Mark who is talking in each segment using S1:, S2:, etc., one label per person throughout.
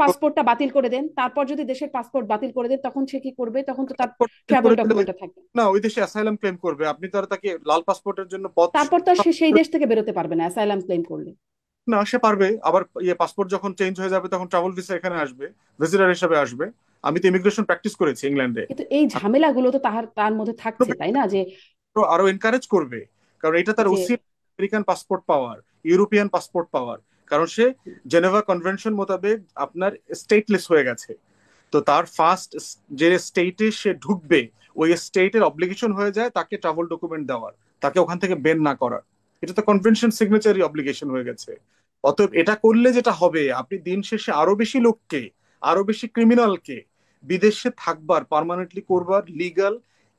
S1: পাসপোর্টটা বাতিল করে দেন, তারপর যদি দেশের পাসপোর্ট বাতিল করে দেন, তখন সে কি করবে? তখন তো তার
S2: পাসপোর্ট
S1: ট্রাভেল
S2: করে দিলে
S1: ডকুমেন্টটা থাকবে।
S2: না, ওই দেশে অ্যাসাইলাম ক্লেম করবে। আপনি তো আর তাকে লাল পাসপোর্টের জন্য পথ
S1: তারপর তো আর সে সেই দেশ থেকে বেরোতে পারবে না অ্যাসাইলাম ক্লেম করলে।
S2: না, সে পারবে আবার ইয়ে পাসপোর্ট যখন চেঞ্জ হয়ে যাবে তখন ট্রাভেল ভিসা এখানে আসবে, ভিজিটর হিসেবে আসবে। আমি তো ইমিগ্রেশন প্র্যাকটিস করেছি ইংল্যান্ডে।
S1: কিন্তু এই ঝামেলাগুলো তো তার মধ্যে থাকছে, তাই না? যে
S2: আরো এনকারেজ করবে, কারণ এটা তার
S1: যে
S2: উচিত আমেরিকান পাসপোর্ট পাওয়ার, ইউরোপিয়ান পাসপোর্ট পাওয়ার। কারণ সে জেনেভা কনভেনশন মোতাবেক আপনার স্টেটলেস হয়ে গেছে। তো তার ফার্স্ট যে স্টেটে সে ঢুকবে, ওই স্টেটের অব্লিগেশন হয়ে যায় তাকে ট্রাভেল ডকুমেন্ট দেওয়ার, তাকে ওখান থেকে বের না করার। এটা তো কনভেনশন সিগনেচারি অব্লিগেশন হয়ে গেছে। অতএব এটা করলে যেটা হবে, আপনি দিন শেষে আরো বেশি লোককে, আরো বেশি ক্রিমিনালকে বিদেশে থাকবার, পার্মানেন্টলি করবার লিগাল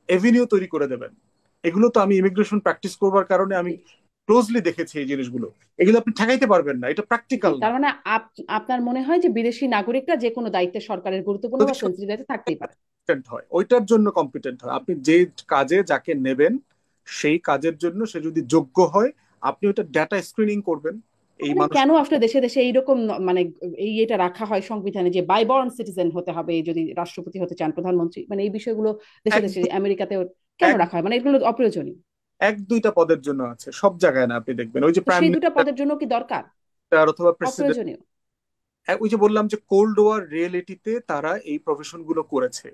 S2: এভিনিউ তৈরি করে দেবেন। এগুলো তো আমি ইমিগ্রেশন প্র্যাকটিস করবার কারণে আমি
S1: জি,
S2: ক্লোজলি দেখেছি এই জিনিসগুলো। এগুলো আপনি ঠেকাইতে পারবেন না, এটা
S1: জি,
S2: প্র্যাকটিক্যাল না।
S1: তার মানে আপনার মনে হয় যে বিদেশি নাগরিকরা যে কোনো দায়িত্বে, সরকারের গুরুত্বপূর্ণ
S2: যদি
S1: বা সেন্সিটিভ দায়িত্বে থাকতেই পারে।
S2: competent হয়, ওইটার জন্য কম্পিটেন্ট হয়। আপনি যে কাজে যাকে নেবেন সেই কাজের জন্য সে যদি যোগ্য হয়, আপনি ওটা ডাটা স্ক্রিনিং করবেন এই
S1: মানে
S2: মানুষ।
S1: কেন আসলে দেশে দেশে এইরকম মানে এটা রাখা হয় সংবিধানে যে বাই বর্ন সিটিজেন হতে হবে যদি রাষ্ট্রপতি হতে চান, প্রধানমন্ত্রী, মানে এই বিষয়গুলো দেশে
S2: এক
S1: দেশে
S2: দু-
S1: আমেরিকাতেও কেন
S2: এক
S1: রাখা হয়? মানে এগুলো অপ্রয়োজনীয়।
S2: এক দুইটা পদের জন্য আছে, সব জায়গায় না। আপনি দেখবেন ওই যে
S1: তো
S2: প্রাইম
S1: সেই দুটো
S2: মিনিস্টার
S1: পদের জন্য কি দরকার?
S2: অথবা প্রেসিডেন্ট,
S1: অপ্রয়োজনীয়।
S2: ওই যে বললাম যে কোল্ড ওয়ার রিয়েলিটিতে তারা এই প্রফেশন গুলো করেছে।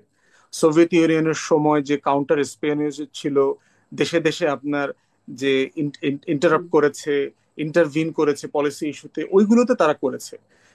S2: সোভিয়েত ইউনিয়নের সময় যে কাউন্টার স্পিওনেজ ছিল, দেশে দেশে আপনার যে ইন্টারাপ্ট করেছে, ইন্টারভিন করেছে পলিসি ইস্যুতে, ওইগুলোতে তারা করেছে।